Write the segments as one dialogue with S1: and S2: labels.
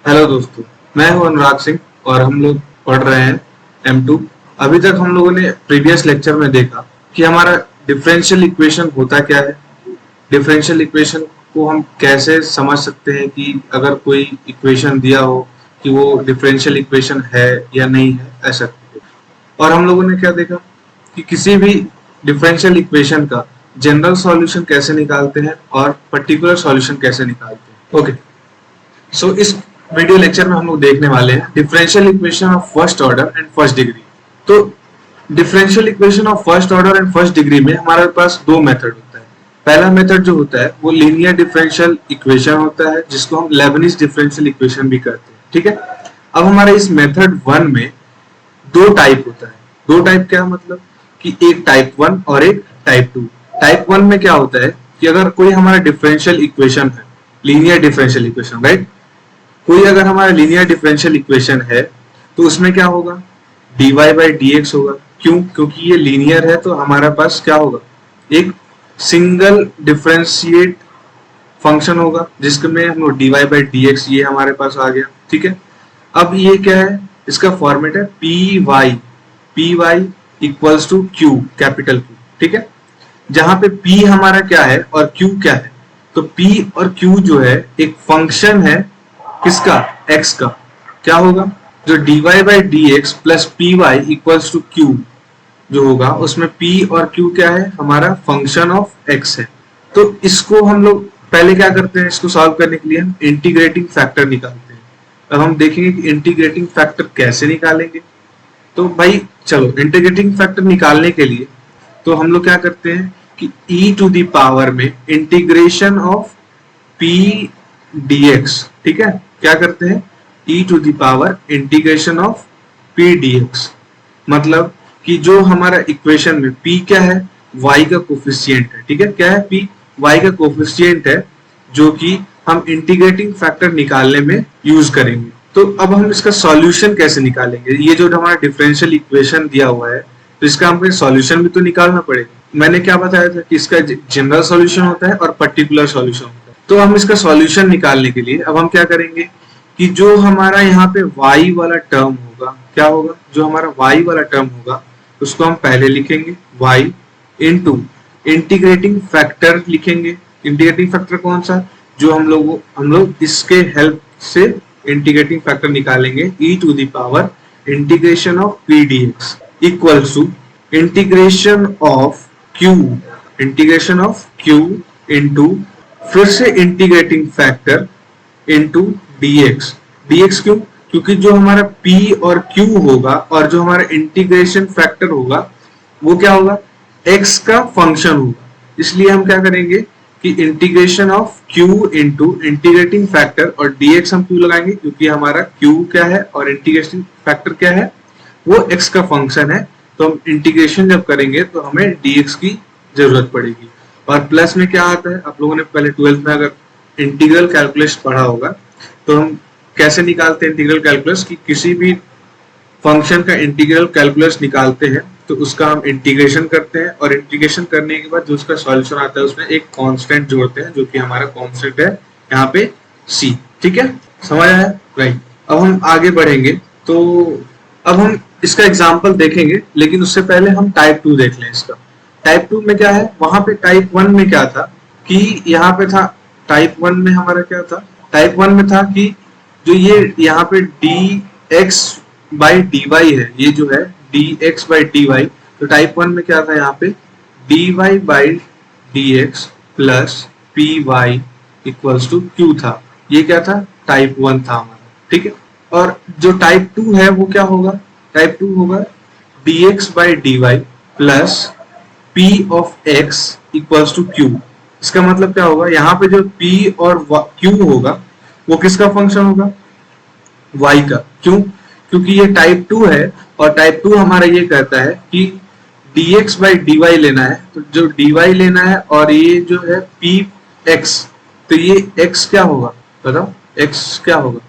S1: Hello दोस्तों, मैं हूं अनुराग सिंह और हम लोग पढ़ रहे हैं M2। अभी तक हम लोगों ने प्रीवियस लेक्चर में देखा कि हमारा डिफरेंशियल इक्वेशन होता क्या है, डिफरेंशियल इक्वेशन को हम कैसे समझ सकते हैं कि अगर कोई इक्वेशन दिया हो कि वो डिफरेंशियल इक्वेशन है या नहीं है ऐसा। और हम लोगों ने क्या देखा कि किसी भी डिफरेंशियल इक्वेशन का जनरल सॉल्यूशन कैसे निकालते हैं और पर्टिकुलर सॉल्यूशन कैसे निकालते हैं। ओके, सो इस वीडियो लेक्चर में हम लोग देखने वाले हैं differential equation of first order and first degree. तो differential equation of first order and first degree में हमारे पास दो मेथड होता है। पहला मेथड जो होता है वो लीनियर डिफरेंशियल इक्वेशन होता है, जिसको हम लेबनिज डिफरेंशियल इक्वेशन भी करते हैं। ठीक है, अब हमारे इस मेथड 1 में दो टाइप होता है। दो टाइप क्या मतलब कि एक टाइप 1 और एक टाइप 2। टाइप 1 में क्या होता है कि अगर कोई हमारा डिफरेंशियल इक्वेशन है, लीनियर डिफरेंशियल इक्वेशन, राइट, कोई अगर हमारा लीनियर डिफरेंशियल इक्वेशन है तो उसमें क्या होगा, dy बाई dx होगा। क्यों? क्योंकि ये लीनियर है तो हमारे पास क्या होगा, एक सिंगल डिफरेंशिएट फंक्शन होगा जिसमें हम लोग dy बाई dx ये हमारे पास आ गया। ठीक है, अब ये क्या है, इसका फॉर्मेट है py equals to q, capital Q। ठीक है, जहां पे p हमारा क्या है और q क्या है, तो p और q जो है एक फंक्शन है किसका, x का। क्या होगा, जो dy by dx plus py equals to q जो होगा उसमें p और q क्या है, हमारा फंक्शन ऑफ x है। तो इसको हम लोग पहले क्या करते हैं, इसको सॉल्व करने के लिए हम इंटीग्रेटिंग फैक्टर निकालते हैं। अब हम देखेंगे कि इंटीग्रेटिंग फैक्टर कैसे निकालेंगे। तो भाई चलो, इंटीग्रेटिंग फैक्टर निकालने के लिए तो हम लोग क्या करते हैं कि e टू दी पावर में इंटीग्रेशन ऑफ p dx, ठीक है, क्या करते हैं e to the power integration of p dx, मतलब कि जो हमारा इक्वेशन में p क्या है, y का कोफिशिएंट है। ठीक है, क्या है, p y का कोफिशिएंट है जो कि हम इंटीग्रेटिंग फैक्टर निकालने में यूज करेंगे। तो अब हम इसका सॉल्यूशन कैसे निकालेंगे, ये जो हमारा डिफरेंशियल इक्वेशन दिया हुआ है तो इसका हमें सॉल्यूशन भी तो निकालना पड़ेगा। मैंने क्या बताया था कि इसका जनरल सॉल्यूशन होता है और पर्टिकुलर सॉल्यूशन होता है। तो हम इसका सॉल्यूशन निकालने के लिए अब हम क्या करेंगे कि जो हमारा यहाँ पे y वाला टर्म होगा, क्या होगा, जो हमारा y वाला टर्म होगा उसको हम पहले लिखेंगे y इनटू इंटीग्रेटिंग फैक्टर लिखेंगे। इंटीग्रेटिंग फैक्टर कौन सा, जो हम लोग इसके हेल्प से इंटीग्रेटिंग फैक्टर निकालेंगे e to the power integration of p dx equals to integration of q into फिर से integrating factor into dx। dx क्यों? क्योंकि जो हमारा p और q होगा और जो हमारा इंटीग्रेशन फैक्टर होगा वो क्या होगा, x का फंक्शन होगा। इसलिए हम क्या करेंगे कि integration of q into integrating factor और dx हम क्यों लगाएंगे, क्योंकि हमारा q क्या है और इंटीग्रेशन फैक्टर क्या है, वो x का फंक्शन है। तो हम इंटीग्रेशन जब करेंगे तो हमें dx की जरूरत पड़ेगी। और प्लस में क्या आता है, आप लोगों ने पहले 12th में अगर इंटीग्रल कैलकुलस पढ़ा होगा तो हम कैसे निकालते हैं इंटीग्रल कैलकुलस, कि किसी भी फंक्शन का इंटीग्रल कैलकुलस निकालते हैं तो उसका हम इंटीग्रेशन करते हैं और इंटीग्रेशन करने के बाद जो उसका सॉल्यूशन आता है उसमें एक कांस्टेंट जोड़ते हैं जो कि हमारा कांस्टेंट है यहाँ पे c। ठीक है, समझ आया, राइट। अब हम आगे बढ़ेंगे तो अब हम इसका एग्जांपल देखेंगे, लेकिन उससे पहले हम टाइप 2 देख लें। इसका टाइप 2 में क्या है, वहां पे टाइप 1 में क्या था कि यहाँ पे था, टाइप 1 में हमारा क्या था, टाइप 1 में था कि जो ये यहाँ पे dx बाई dy है, ये जो है dx बाई dy, तो टाइप 1 में क्या था, यहाँ पे dy by dx plus py equals to q था। ये क्या था, टाइप 1 था हमारा। ठीक है, और जो टाइप 2 है वो क्या होगा, टाइप 2 होगा dx by dy plus p of x equals to q। इसका मतलब क्या होगा, यहाँ पे जो p और q होगा वो किसका फंक्शन होगा, y का। क्यों? क्योंकि ये टाइप 2 है और टाइप 2 हमारा ये कहता है कि dx बाई dy लेना है, तो जो dy लेना है और ये जो है px, तो ये x क्या होगा, बताओ x क्या होगा,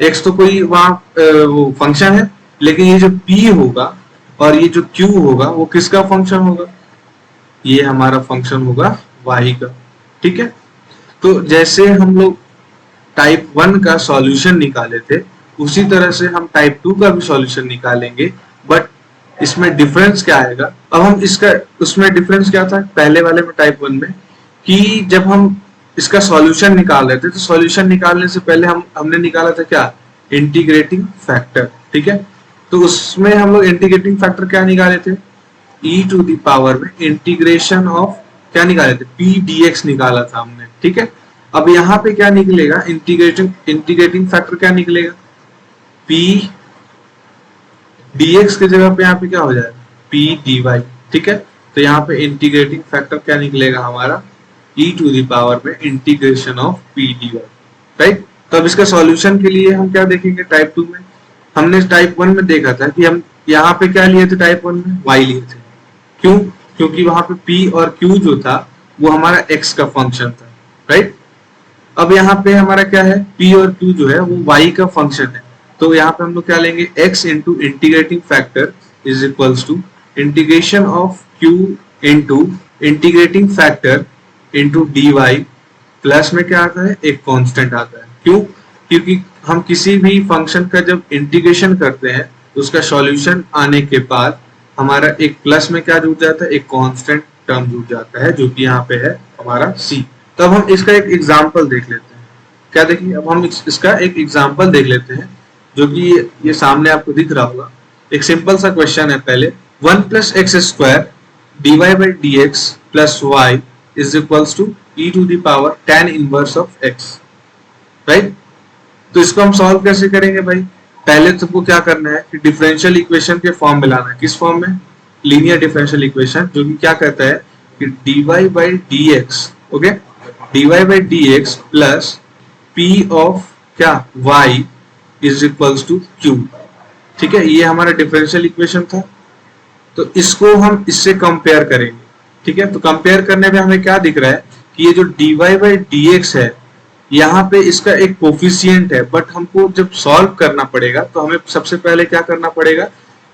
S1: x तो कोई वहां वो फंक्शन है, लेकिन ये जो p होगा और ये जो q होगा वो किसका फंक्शन होगा, ये हमारा फंक्शन होगा y का। ठीक है, तो जैसे हम लोग टाइप 1 का सॉल्यूशन निकाले थे उसी तरह से हम टाइप 2 का भी सॉल्यूशन निकालेंगे, बट इसमें डिफरेंस क्या आएगा। अब हम इसका उसमें डिफरेंस क्या था पहले वाले में टाइप 1 में, कि जब हम इसका सॉल्यूशन निकाल रहे थे तो सॉल्यूशन निकालने से पहले हमने निकाला था क्या, इंटीग्रेटिंग फैक्टर, ठीक है। तो उसमें हम लोग इंटीग्रेटिंग फैक्टर क्या निकाले थे, e टू द पावर में इंटीग्रेशन ऑफ क्या निकाले थे, पी dx निकाला था हमने, ठीक है। अब यहाँ पे क्या निकलेगा, इंटीग्रेटिंग फैक्टर क्या निकलेगा, p dx की जगह पे यहाँ पे क्या हो जाएगा, p dy, ठीक है। तो यहाँ पे इंटीग्रेटिंग फैक्टर क्या निकलेगा हमारा, e टू द पावर में integration of p dy, right. तो अब इसका सॉल्यूशन के लिए हम क्या देखेंगे, टाइप 2 में हमने टाइप 1 में देखा था कि हम यहाँ पे क्या लिए थे, टाइप 1 में y लिए थे, क्यों, क्योंकि वहां पे p और q जो था वो हमारा x का फंक्शन था, राइट। अब यहाँ पे हमारा क्या है, p और q जो है वो y का फंक्शन है, तो यहाँ पे हम लोग क्या लेंगे, x into integrating factor is equals to integration of q into integrating factor into dy plus में क्या आता है, एक कांस्टेंट आता है, क्यों, क्योंकि हम किसी भी फंक्शन का जब इंटीग्रेशन करते हैं उसका सॉल्यूशन आने के बाद हमारा एक प्लस में क्या जुड़ जाता है, एक कांस्टेंट टर्म जुड़ जाता है, जो कि यहाँ पे है हमारा c। तो अब हम इसका एक एग्जांपल देख लेते हैं, क्या देखिए, अब हम इसका एक एग्जांपल देख लेते हैं, जो कि ये सामने आपको दिख रहा होगा। एक सिंपल सा क्वेश्चन है, पहले 1 plus x square dy by dx plus y is equals to e to the power tan inverse of x, right. तो इसको हम सॉल्व कैसे करेंगे भाई, पहले तुमको क्या करना है कि डिफरेंशियल इक्वेशन के फॉर्म में लाना है, किस फॉर्म में, लीनियर डिफरेंशियल इक्वेशन, जो कि क्या कहता है कि dy by dx, okay, dy by dx plus p of क्या y is equals to q, ठीक है। ये हमारा डिफरेंशियल इक्वेशन था, तो इसको हम इससे कंपेयर करेंगे, ठीक है। तो कंपेयर करने में हमें क्या दिख रहा है कि ये जो dy by dx है यहाँ पे इसका एक कोफिशिएंट है, बट हमको जब सॉल्व करना पड़ेगा तो हमें सबसे पहले क्या करना पड़ेगा,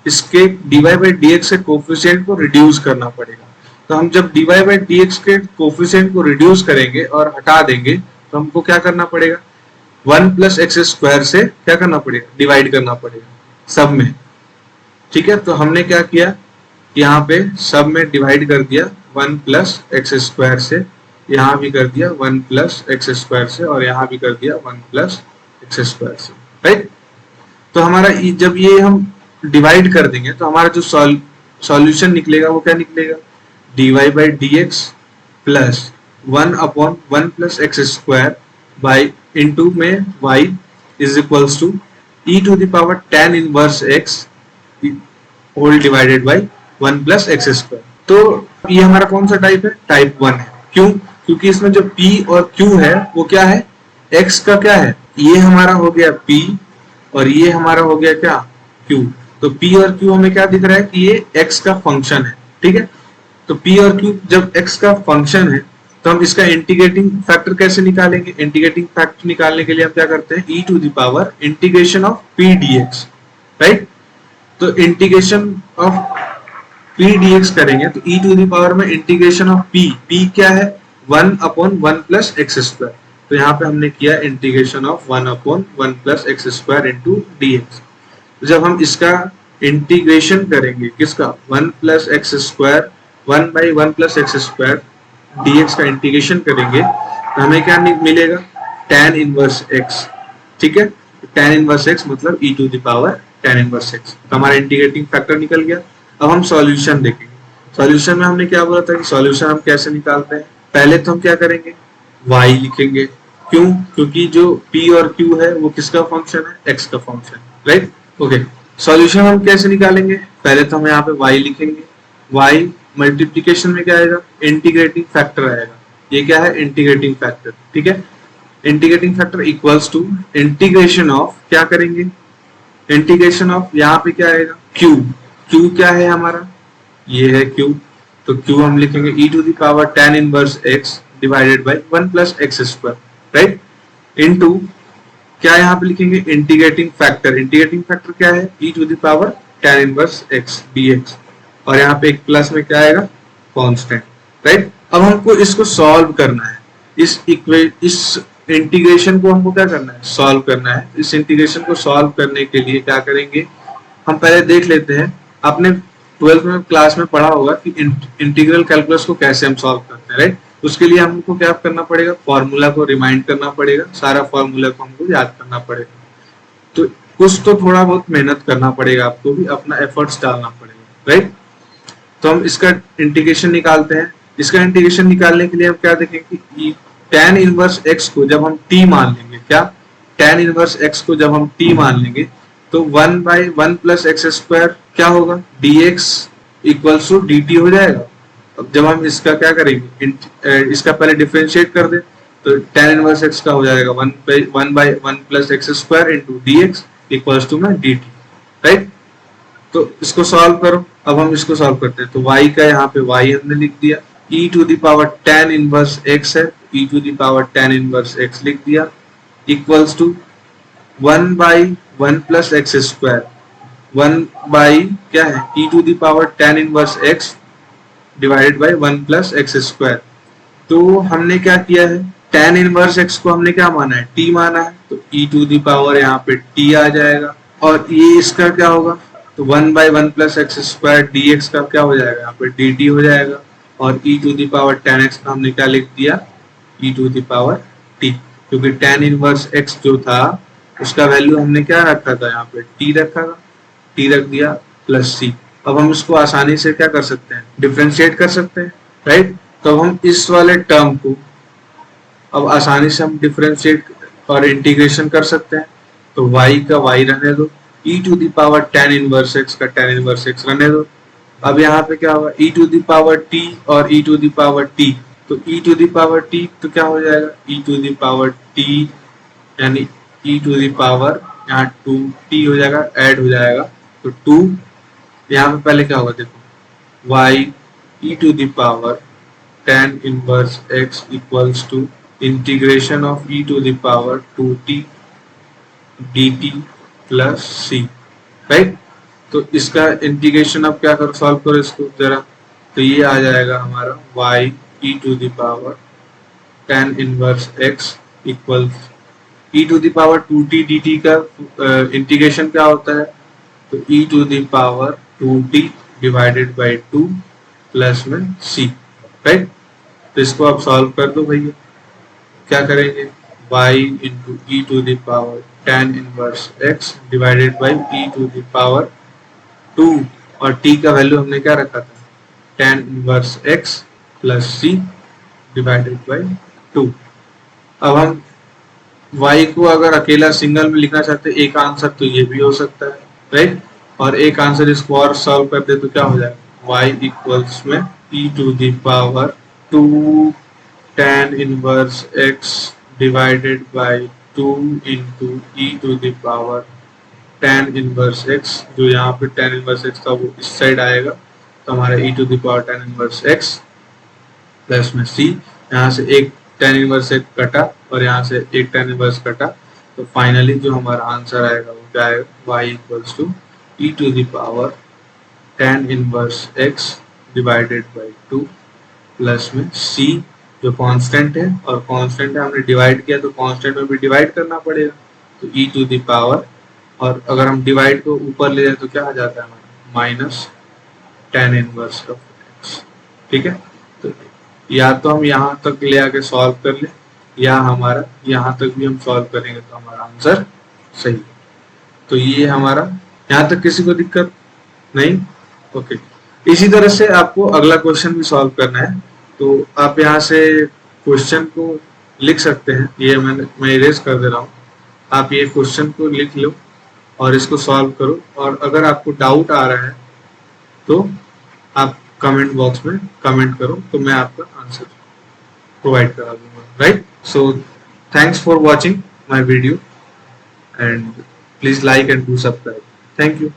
S1: इसके dy by dx के कोफिशिएंट को रिड्यूस करना पड़ेगा। तो हम जब dy by dx के कोफिशिएंट को रिड्यूस करेंगे और हटा देंगे तो हमको क्या करना पड़ेगा, 1 प्लस एक्स स्क्वायर से क्या करना पड़ेगा, डिवाइड करना पड़ेगा सब में, ठीक है। तो हमने क्या किया, यहाँ पे सब में डिवाइड कर दिया 1 प्लस एक्स स्क्वायर से, यहाँ भी कर दिया 1 प्लस एक्स स्क्वायर से, और यहाँ भी कर दिया 1 प्लस एक्स स्क्वायर से, राइट। तो हमारा जब ये हम डिवाइड कर देंगे तो हमारा जो सॉल्यूशन निकलेगा वो क्या निकलेगा, dy by dx plus 1 upon 1 plus x square by into में y is equals to e to the power tan inverse x whole divided by 1 plus x square. तो ये हमारा कौन सा टाइप है, टाइप 1 है, क्यों, क्योंकि इसमें जो p और q है वो क्या है, x का क्या है, ये हमारा हो गया p और ये हमारा हो गया क्या, q। तो p और q हमें क्या दिख रहा है कि ये x का फंक्शन है, ठीक है। तो p और q जब x का फंक्शन है तो हम इसका इंटीग्रेटिंग फैक्टर कैसे निकालेंगे, इंटीग्रेटिंग फैक्टर निकालने के लिए हम क्या करते हैं, e to the power integration of p dx, right. तो इंटीग्रेशन ऑफ p dx करेंगे तो e टू द पावर में इंटीग्रेशन ऑफ p क्या है, 1 अपॉन 1 प्लस एक्स स्क्वायर। तो यहाँ पे हमने किया integration of 1 upon 1 plus x square into dx। तो जब हम इसका इंटीग्रेशन करेंगे किसका, 1 plus x square 1 by 1 plus x square dx का इंटीग्रेशन करेंगे तो हमें क्या मिलेगा, tan इनवर्स x, ठीक है। tan इनवर्स x मतलब e to the power tan inverse x। तो हमारा इंटीग्रेटिंग फैक्टर निकल गया। अब हम सॉल्यूशन देखेंगे, सॉल्यूशन में हमने क्या बोला था कि सॉल्यूशन हम कैसे निकालते हैं, पहले तो हम क्या करेंगे, y लिखेंगे, क्यों, क्योंकि जो p और q है वो किसका फंक्शन है, x का फंक्शन, राइट, ओके। सॉल्यूशन हम कैसे निकालेंगे, पहले तो हम यहाँ पे y लिखेंगे, y मल्टीप्लिकेशन में क्या आएगा, इंटीग्रेटिंग फैक्टर आएगा, ये क्या है, इंटीग्रेटिंग फैक्टर, ठीक है। Integrating factor equals to integration of, क्या करेंगे, इंटीग्रेशन ऑफ यहाँ पे क्या आएगा, q, q क्या है हमारा, ये है q, तो q हम लिखेंगे e to the power tan inverse x divided by 1 plus x square, right, into क्या यहाँ पे लिखेंगे, इंटीग्रेटिंग फैक्टर, इंटीग्रेटिंग फैक्टर क्या है, e to the power tan inverse x dx, और यहाँ पे एक प्लस में क्या आएगा, कांस्टेंट, राइट। अब हमको इसको सॉल्व करना है, इस इंटीग्रेशन को हमको क्या करना है, सॉल्व करना है। इस इंटीग्रेशन को सॉल्व करने के लिए क्या करेंगे, हम पहले देख लेते हैं। आपने 12th में क्लास में पढ़ा होगा कि इंटीग्रल कैलकुलस को कैसे हम सॉल्व करते हैं, राइट। उसके लिए हमको क्या करना पड़ेगा, फॉर्मूला को रिमाइंड करना पड़ेगा, सारा फॉर्मूला को हमको याद करना पड़ेगा। तो कुछ तो थोड़ा बहुत मेहनत करना पड़ेगा, आपको भी अपना एफर्ट्स डालना पड़ेगा, राइट। तो हम इसका इंटीग्रेशन निकालते हैं। इसका इंटीग्रेशन निकालने के लिए हम क्या देखेंगे कि tan इनवर्स x को जब हम t मान लेंगे, क्या tan इनवर्स x को जब हम t मान लेंगे तो 1/1 प्लस एक्स स्क्वायर क्या होगा, dx इक्वल्स टू dt हो जाएगा। अब जब हम इसका क्या करेंगे, इसका पहले डिफरेंशिएट कर दे तो tan इनवर्स x का हो जाएगा 1/1 plus x square into dx equals to में dt, राइट। तो इसको सॉल्व करो। अब हम इसको सॉल्व करते हैं तो y का यहाँ पे y हमने लिख दिया, e to the power tan inverse x है, e to the power tan inverse x लिख दिया, equals to 1/1 plus x square, 1 by क्या है e to the power tan inverse x divided by 1 plus x square. तो हमने क्या किया है, tan इनवर्स x को हमने क्या माना है, t माना है, तो e टू द पावर यहाँ पे t आ जाएगा और ये इसका क्या होगा, तो 1/1 प्लस एक्स स्क्वायर dx का क्या हो जाएगा, यहाँ पे dt हो जाएगा और e to the power tan x का हमने क्या लिख दिया, e to the power t, क्योंकि tan इनवर्स x जो था उसका वैल्यू हमने क्या रखा था, यहाँ पे t रखा था, t रख दिया प्लस c। अब हम इसको आसानी से क्या कर सकते हैं, डिफरेंशिएट कर सकते हैं, राइट। तो हम इस वाले टर्म को अब आसानी से हम डिफरेंशिएट और इंटीग्रेशन कर सकते हैं। तो y का y रहने दो, e to the power tan inverse x का tan इनवर्स x रहने दो। अब यहाँ पे क्या होगा, e to the power t और e to the power t, तो e to the power t तो क्या हो जाएगा, e to the power t यानी e टू द पावर यहाँ 2t हो जाएगा, ऐड हो जाएगा तो 2, यहाँ पे पहले क्या होगा देखो, y e to the power tan inverse x equals to integration of e to the power 2t dt plus c, right. तो इसका इंटीग्रेशन अब क्या करो, सॉल्व करो इसको जरा, तो ये आ जाएगा हमारा y e to the power tan inverse x equal e to the power 2t dt का इंटीग्रेशन क्या होता है, तो e to the power 2t divided by 2 plus में c, राइट। तो इसको आप सॉल्व कर दो भैया, क्या करेंगे, y into e to the power tan inverse x divided by e to the power 2 और t का वैल्यू हमने क्या रखा था, tan inverse x plus c divided by 2। अब हम y को अगर अकेला सिंगल में लिखना चाहते हैं एक आंसर तो ये भी हो सकता है, राइट। और एक आंसर इसको और सॉल्व कर दे तो क्या हो जाएगा, y इक्वल्स में e to the power 2 tan inverse x divided by 2 into e to the power tan inverse x, जो यहाँ पे tan इनवर्स x था वो इस साइड आएगा तो हमारा e to the power tan inverse x plus में c, यहाँ से एक tan इनवर्स x कटा और यहाँ से एक tan इनवर्स कटा, तो फाइनली जो हमारा आंसर आएगा वो क्या आएगा, y equals to e to the power tan inverse x divided by 2 plus में c जो कांस्टेंट है, और कांस्टेंट है हमने डिवाइड किया तो कांस्टेंट में भी डिवाइड करना पड़ेगा, तो e टू द पावर, और अगर हम डिवाइड को ऊपर ले जाए तो क्या आ जाता है हमारा, minus tan inverse of x, ठीक है। तो या तो हम यहाँ तक ले आके सॉल्व कर ले, या हमारा यहाँ तक भी हम सॉल्व करेंगे तो हमारा आंसर सही है। तो ये हमारा, यहाँ तक किसी को दिक्कत नहीं, ओके। इसी तरह से आपको अगला क्वेश्चन भी सॉल्व करना है, तो आप यहाँ से क्वेश्चन को लिख सकते हैं, ये मैं इरेज कर दे रहा हूँ, आप ये क्वेश्चन को लिख लो और इसको सॉल्व करो, और अगर आपको डाउट आ रहा है तो आप कमेंट बॉक्स में कमेंट करो तो मैं आपका आंसर प्रोवाइड करा दूंगा, right. So thanks for watching my video and please like and do subscribe, thank you.